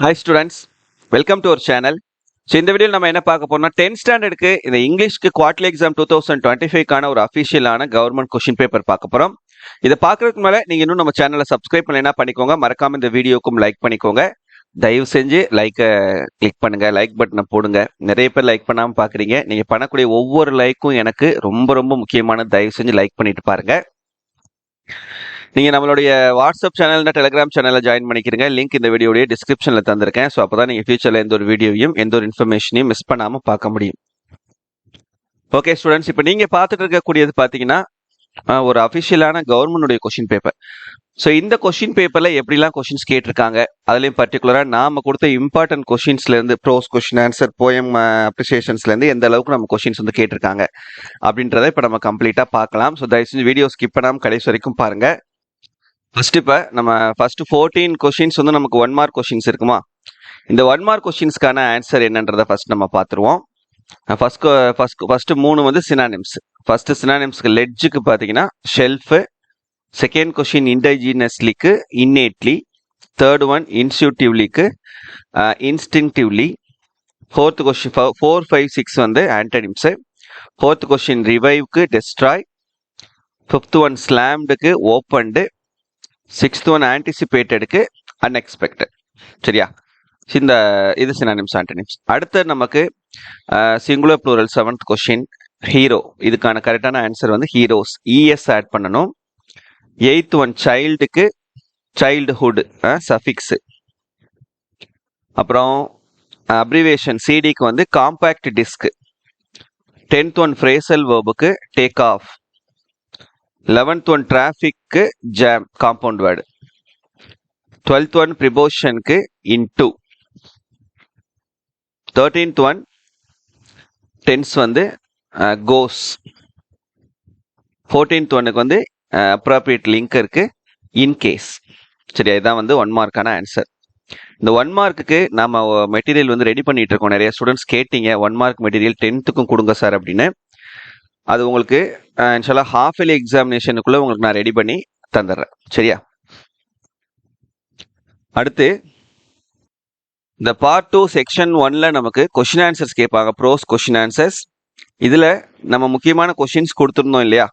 Hi students, welcome to our channel. So இந்த வீடியோவில் நம்ம என்ன பார்க்க போறோம்னா 10th ஸ்டாண்டர்டுக்கு இந்த இங்கிலீஷ்க்கு குவார்டர்லி எக்ஸாம் 2025க்கான ஒரு அஃபிஷியலான கவர்மெண்ட் கொஷின் பேப்பர் பார்க்க போகிறோம். இதை பார்க்கறதுக்கு மேலே நீங்கள் இன்னும் நம்ம சேனலை சப்ஸ்கிரைப் பண்ணலைன்னா பண்ணிக்கோங்க. மறக்காம இந்த வீடியோக்கும் லைக் பண்ணிக்கோங்க. தயவு செஞ்சு லைக்கை கிளிக் பண்ணுங்க, லைக் பட்டனை போடுங்க. நிறைய பேர் லைக் பண்ணாமல் பார்க்குறீங்க. நீங்கள் பண்ணக்கூடிய ஒவ்வொரு லைக்கும் எனக்கு ரொம்ப ரொம்ப முக்கியமான. தயவு செஞ்சு லைக் பண்ணிட்டு பாருங்க. நீங்க நம்மளுடைய வாட்ஸ்அப் சேனல் டெலிகிராம் சேனல்ல ஜாயின் பண்ணிக்கிறீங்க. லிங்க் இந்த வீடியோடைய டிஸ்கிரிப்ஷன்ல தந்திருக்கேன். ஸோ அப்பதான் நீங்க ஃபியூச்சர்ல எந்த ஒரு வீடியோவையும் எந்த ஒரு இன்ஃபர்மேஷனையும் மிஸ் பண்ணாம பார்க்க முடியும். ஓகே ஸ்டூடெண்ட்ஸ், இப்போ நீங்க பார்த்துட்டு இருக்கக்கூடியது பாத்தீங்கன்னா ஒரு அஃபிஷியலான கவர்மெண்டுடைய கொஸ்டின் பேப்பர். ஸோ இந்த கொஸ்டின் பேப்பர்ல எப்படிலாம் கொஸ்டின்ஸ் கேட்டிருக்காங்க, அதுலயும் பர்டிகுலரா நாம கொடுத்த இம்பார்ட்டன்ட் கொஸ்டின்ஸ்ல இருந்து ப்ரோஸ் கொஸ்டின் ஆன்சர் போயம் அப்ரிசியேஷன்ஸ்ல இருந்து எந்த அளவுக்கு நம்ம கொஸ்டின்ஸ் வந்து கேட்டிருக்காங்க அப்படின்றத இப்போ நம்ம கம்ப்ளீட்டா பார்க்கலாம். ஸோ தயவு செஞ்சு வீடியோ ஸ்கிப் பண்ணாம கடைசி வரைக்கும் பாருங்க. ஃபர்ஸ்ட் இப்போ நம்ம 14 கொஸ்டின்ஸ் வந்து நமக்கு 1 மார்க் கொஸ்டின்ஸ் இருக்குமா? இந்த 1 மார்க் கொஸ்டின்ஸ்க்கான ஆன்சர் என்னன்றதை ஃபர்ஸ்ட் நம்ம பார்த்துருவோம். ஃபர்ஸ்ட் 3 வந்து சினானிம்ஸ். ஃபர்ஸ்ட் சினானிம்ஸ்க்கு லெட்ஜுக்கு பார்த்தீங்கன்னா ஷெல்ஃபு, செகண்ட் கொஸ்டின் இன்டைஜினஸ்லிக்கு இன்னேட்லி, தேர்ட் ஒன் இன்ஸ்டியூட்டிவ்லிக்கு இன்ஸ்டிங்டிவ்லி, ஃபோர்த் கொஸ்டின் 4, 5, 6 வந்து ஆன்டனிம்ஸு, ஃபோர்த் கொஸ்டின் ரிவைவ்க்கு டெஸ்ட்ராய், ஃபிஃப்த் ஒன் ஸ்லாம்டுக்கு ஓப்பன்டு, சிக்ஸ்த் ஒன் ஆன்டிசிபேட்டடுக்கு அன்எக்ஸ்பெக்டட். சரியா? இந்த இது சினானிம்ஸ் ஆன்டனிம்ஸ். அடுத்து நமக்கு singular plural 7th question hero. இதுக்கான கரெக்டான ஆன்சர் வந்து ஹீரோஸ், இஎஸ் ஆட் பண்ணணும். 8th ஒன் சைல்டுக்கு சைல்டுஹுட் சஃபிக்ஸ். அப்புறம் அப்ரிவேஷன் சிடிக்கு வந்து compact disc. 10th one phrasal வேர்புக்கு டேக் ஆஃப். 11th ஒன் டிராஃபிக்கு jam compound word. 12th one ப்ரிபோஷனுக்கு இன்டு. 13th ஒன் டென்ஸ் வந்து கோஸ். 14th ஒன்னுக்கு வந்து அப்ராப்ரியேட் லிங்கருக்கு இன்கேஸ். சரியா? இதான் வந்து 1 மார்க்கான ஆன்சர். இந்த 1 மார்க்குக்கு நம்ம மெட்டீரியல் வந்து ரெடி பண்ணிட்டு இருக்கோம். நிறைய ஸ்டூடெண்ட்ஸ் கேட்டீங்க 1 மார்க் மெட்டீரியல் 10th கொடுங்க சார் அப்படின்னு. அது உங்களுக்கு இன்ஷால்லா ஹாஃப் இயர்லி எக்ஸாமினேஷனுக்குள்ள உங்களுக்கு நான் ரெடி பண்ணி தந்துடுறேன். சரியா? அடுத்து இந்த பார்ட் 2 செக்ஷன் 1ல நமக்கு கொஸ்டின் ஆன்சர்ஸ் கேட்பாங்க, ப்ரோஸ் கொஸ்டின் ஆன்சர்ஸ். இதுல நம்ம முக்கியமான கொஸ்டின்ஸ் கொடுத்துருந்தோம் இல்லையா?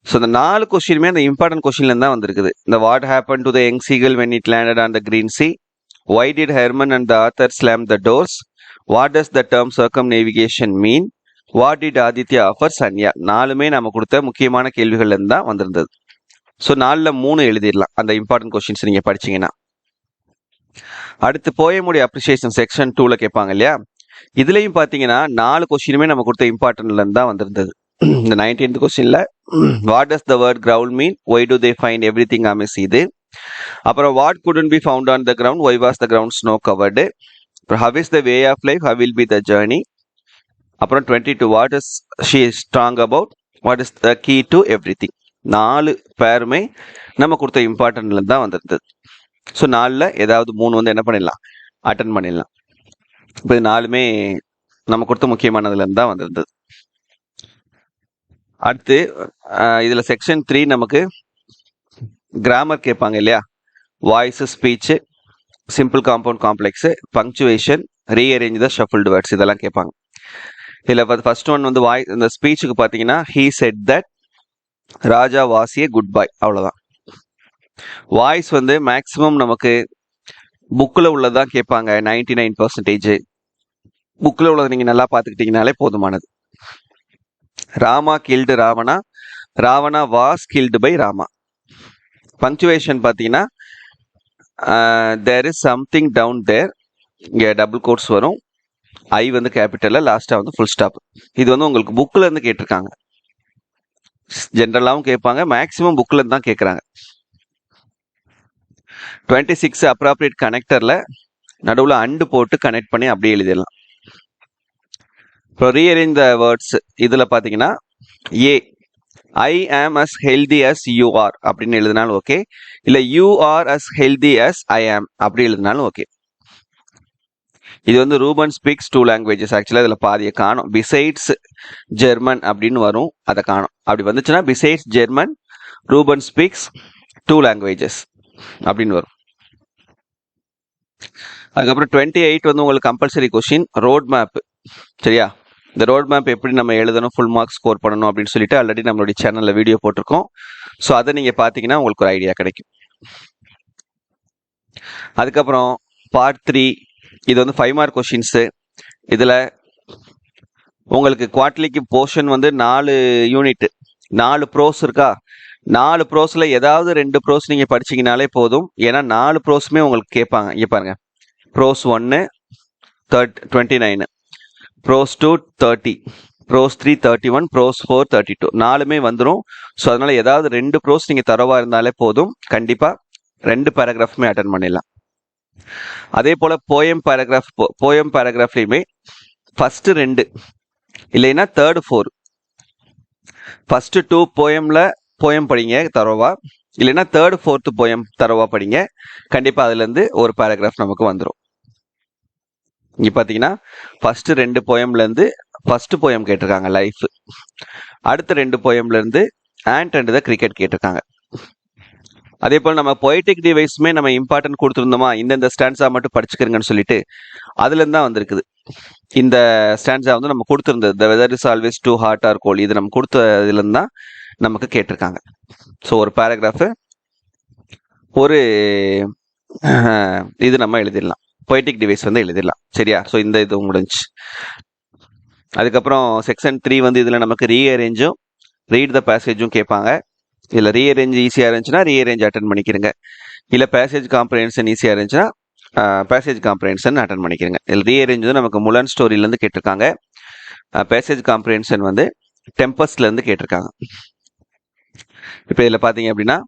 ஸோ இந்த 4 கொஸ்டினுமே அந்த இம்பார்ட்டன்ட் கொஸ்டின்ல தான் வந்திருக்குது. இந்த what happen to the young seagull when it landed on the green sea, why did Herman and the author slam the doors, what does the term circumnavigation mean, what did Aditya offer Sanya. 4மே நம்ம கொடுத்த முக்கியமான கேள்விகள்ல இருந்து தான் வந்திருந்தது. So 4ல 3 எழுதிடலாம் அந்த important questions நீங்க படிச்சீங்கன்னா. அடுத்து போயமுடைய அப்ரிசியேஷன் செக்ஷன் 2ல கேட்பாங்க இல்லையா? இதுலயும் பாத்தீங்கன்னா 4 கொஸ்டினுமே நம்ம கொடுத்த இம்பார்ட்டன்ட்ல இருந்து தான் வந்திருந்தது. இந்த 19th கொஸ்டின்ல what does the word ground mean, why do they find everything amiss இது. அப்புறம் what couldn't be found on the ground, why was the ground snow covered. அப்புறம் how is the way of life, how will be the journey. அப்புறம் 22 what is she strong about, what is the key to everything. 4 பேருமே நம்ம கொடுத்த இம்பார்ட்டன்ட்ல இருந்து தான் வந்திருந்தது. So 4ல ஏதாவது 3 வந்து என்ன பண்ணிடலாம், அட்டன் பண்ணிடலாம். இப்போ 4மே நம்ம கொடுத்த முக்கியமானதுல இருந்து தான் வந்திருந்தது. அடுத்து இதுல செக்ஷன் 3 நமக்கு கிராமர் கேட்பாங்க இல்லையா? Voice, speech, simple compound complex, punctuation, rearrange the shuffled words, இதெல்லாம் கேட்பாங்க. இதுல ஃபர்ஸ்ட் ஒன் வந்து இந்த ஸ்பீச்சுக்கு பாத்தீங்கன்னா he said that Raja was a good boy, அவ்வளவுதான். வாய்ஸ் வந்து மேக்சிமம் நமக்கு புக்ல உள்ளதான் கேட்பாங்க. 99% புக்ல உள்ளது நீங்க நல்லா பாத்துக்கிட்டீங்கனாலே போதுமானது. Rama killed Ravana, Ravana was killed by Rama. Punctuation பாத்தீங்கன்னா there is something down there, இங்க டபுள் கோட்ஸ் வரும், ஐ வந்து கேபிட்டல்ல, லாஸ்டா வந்து ஃபுல் ஸ்டாப். இது வந்து உங்களுக்கு புக்ல இருந்து கேட்டிருக்காங்க. ஜென்ரலாவும் கேட்பாங்க, மேக்சிமம் புக்ல இருந்து தான் கேட்கறாங்க. 26 அப்ராப்ரியேட் கனெக்டர்ல நடுவுல அண்டு போட்டு கனெக்ட் பண்ணி அப்படியே எழுதிடலாம். இப்போ ரீஅரேஞ்ச் த வேர்ட்ஸ் இதுல பாத்தீங்கன்னா A I am as healthy as you are அப்படின்னு எழுதினாலும் ஓகே, இல்ல you are as healthy as I am அப்படி எழுதினாலும் ஓகே. இது வந்து ரூபன் ஸ்பீக்ஸ் 2 லாங்குவேஜஸ். ஆக்சுவலா இதுல பாதியை காணும். பிசைட்ஸ் ஜெர்மன் அப்படின்னு வரும், அதை காணும். அப்படி வந்துச்சுன்னா besides German Ruben speaks 2 languages அப்படின்னு வரும். அதுக்கப்புறம் 28 வந்து உங்களுக்கு கம்பல்சரி கொஸ்டின் ரோட் மேப். சரியா, இந்த ரோட் மேப் எப்படி நம்ம எழுதணும், ஃபுல் மார்க்ஸ் ஸ்கோர் பண்ணணும் அப்படின்னு சொல்லிட்டு ஆல்ரெடி நம்மளுடைய சேனல்ல வீடியோ போட்டிருக்கோம். ஸோ அதை நீங்க பாத்தீங்கன்னா உங்களுக்கு ஒரு ஐடியா கிடைக்கும். அதுக்கப்புறம் பார்ட் 3 இது வந்து 5 மார்க் கொஸ்டின்ஸ். இதுல உங்களுக்கு குவார்டர்லிக்கு போர்ஷன் வந்து 4 யூனிட், 4 ப்ரோஸ் இருக்கா. 4 ப்ரோஸ்ல ஏதாவது 2 ப்ரோஸ் நீங்க படிச்சீங்கனாலே போதும். ஏன்னா 4 ப்ரோஸுமே உங்களுக்கு கேட்பாங்க. இங்க பாருங்க, ப்ரோஸ் 1 29, ப்ரோஸ் 2 30, ப்ரோஸ் 3 31, ப்ரோஸ் 4 32, 4மே வந்துடும். ஸோ அதனால ஏதாவது 2 ப்ரோஸ் நீங்க தரவா இருந்தாலே போதும், கண்டிப்பா 2 பேராகிராஃப்மே அட்டன் பண்ணிடலாம். அதே போல போயம் பேராகிராஃப்லயுமே ஃபர்ஸ்ட் 2 இல்லைன்னா தேர்ட் 4, ஃபர்ஸ்ட் 2 போயம் படிங்க தரவா, இல்லைன்னா தேர்ட் 4th போயம் தரவா படிங்க. கண்டிப்பா அதுல இருந்து ஒரு பேராகிராஃப் நமக்கு வந்துடும். இங்க பாத்தீங்கன்னா ஃபர்ஸ்ட் 2 போயம்ல இருந்து ஃபர்ஸ்ட் போயம் கேட்டிருக்காங்க லைஃப், அடுத்த 2 போயம்ல இருந்து ஆண்ட் அண்ட் த கிரிக்கெட் கேட்டிருக்காங்க. அதே போல நம்ம பொய்டிக் டிவைஸ்மே நம்ம இம்பார்ட்டன்ட் கொடுத்துருந்தோமா, இந்த ஸ்டான்ஸா மட்டும் படிச்சுக்கிறங்கன்னு சொல்லிட்டு அதுல இருந்து தான் வந்திருக்குது. இந்த ஸ்டான்ஸா வந்து நம்ம கொடுத்துருந்தது the weather is always too hot or cold, இது நம்ம கொடுத்ததுல இருந்து தான் நமக்கு கேட்டிருக்காங்க. ஸோ ஒரு பேராகிராஃப் ஒரு இது நம்ம எழுதிடலாம், பொய்டிக் டிவைஸ் வந்து எழுதிடலாம். சரியா, ஸோ இந்த இது முடிஞ்சு. அதுக்கப்புறம் செக்ஷன் 3 வந்து இதுல நமக்கு ரீஅரேஞ்சும் ரீட் த பேசேஜும் கேட்பாங்க. இல்ல ரீஅரேஞ்ச் ஈஸியா இருந்துச்சுன்னா ரீஅரேஞ்ச் அட்டன் பண்ணிக்கிறங்க, இல்ல பேசேஜ் காம்ப்ரிஹென்ஷன் ஈஸியா இருந்துச்சுன்னா பேசேஜ் காம்ப்ரிஹென்ஷன் அட்டன் பண்ணிக்கிறங்க. இதில் ரீஅரேஞ்ச் வந்து நமக்கு முலன் ஸ்டோரியில இருந்து கேட்டிருக்காங்க, பேசேஜ் காம்ப்ரிஹென்ஷன் வந்து டெம்பஸ்ட்ல இருந்து கேட்டிருக்காங்க. இப்போ இதுல பாத்தீங்க அப்படின்னா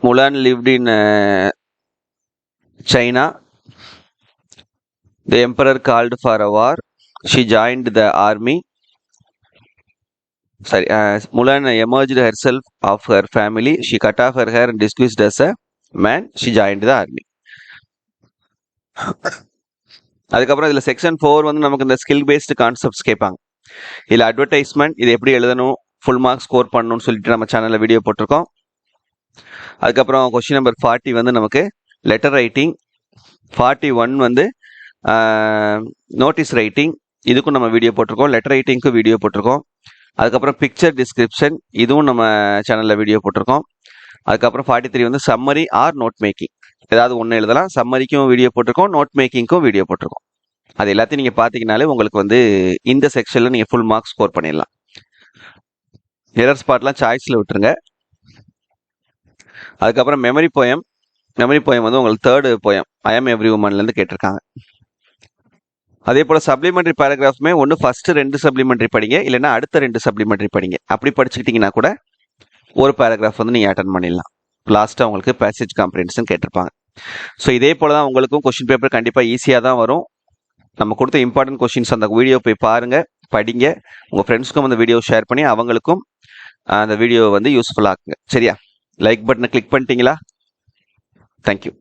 முலான் lived in China. The emperor called for a war. She joined the army. Mulan emerged herself of her family. She cut off her hair and disguised as a man. She joined the army. அதுக்கப்புறம் இதுல section 4 வந்து நமக்கு இந்த skill based concepts கேட்பாங்க. இல்ல advertisement இது எப்படி எழுதணும், ஃபுல் மார்க் ஸ்கோர் பண்ணணும்னு சொல்லிட்டு நம்ம சேனல்ல வீடியோ போட்டிருக்கோம். அதுக்கப்புறம் கொஸ்டின் நம்பர் 40 வந்து நமக்கு லெட்டர் ரைட்டிங், 41 வந்து நோட்டீஸ் ரைட்டிங், இதுக்கும் நம்ம வீடியோ போட்டிருக்கோம். லெட்டர் ரைட்டிங்க்கும் வீடியோ போட்டிருக்கோம். அதுக்கப்புறம் பிக்சர் டிஸ்கிரிப்ஷன், இதுவும் நம்ம சேனல்ல வீடியோ போட்டிருக்கோம். அதுக்கப்புறம் 43 வந்து சம்மரி ஆர் நோட் மேக்கிங், ஏதாவது ஒன்று எழுதலாம். சம்மரிக்கும் வீடியோ போட்டிருக்கோம், நோட் மேக்கிங்க்கும் வீடியோ போட்டிருக்கோம். அது எல்லாத்தையும் நீங்க பாத்தீங்கன்னாலே உங்களுக்கு வந்து இந்த செக்ஷன்ல நீங்க ஃபுல் மார்க் ஸ்கோர் பண்ணிடலாம். எரர் ஸ்பாட்லாம் சாய்ஸ்ல விட்டுருங்க. அதுக்கப்புறம் மெமரி போயம் வந்து உங்களுக்கு தேர்ட் போயம் ஐ ஆம் எவ்ரி உமன்ல இருந்து கேட்டிருக்காங்க. அதே போல சப்ளிமெண்டரி பேராகிராஃப்மே ஒன்று ஃபர்ஸ்ட் 2 சப்ளிமெண்டரி படிங்க, இல்லைன்னா அடுத்த 2 சப்ளிமெண்டரி படிங்க. அப்படி படிச்சுக்கிட்டீங்கன்னா கூட ஒரு பேராகிராஃப் வந்து நீங்க அட்டன் பண்ணிடலாம். லாஸ்டா உங்களுக்கு பேசேஜ் காம்ப்ரிஹென்ஷன் கேட்டிருப்பாங்க. ஸோ இதே போலதான் உங்களுக்கும் கொஸ்டின் பேப்பர் கண்டிப்பா ஈஸியா தான் வரும். நம்ம கொடுத்த இம்பார்ட்டன்ட் கொஸ்டின்ஸ் அந்த வீடியோ போய் பாருங்க, படிங்க. உங்க ஃப்ரெண்ட்ஸ்க்கும் அந்த வீடியோ ஷேர் பண்ணி அவங்களுக்கும் அந்த வீடியோ வந்து யூஸ்ஃபுல்லா ஆக்குங்க. சரியா, லைக் பட்டனை கிளிக் பண்ணிட்டீங்களா? தேங்க்யூ.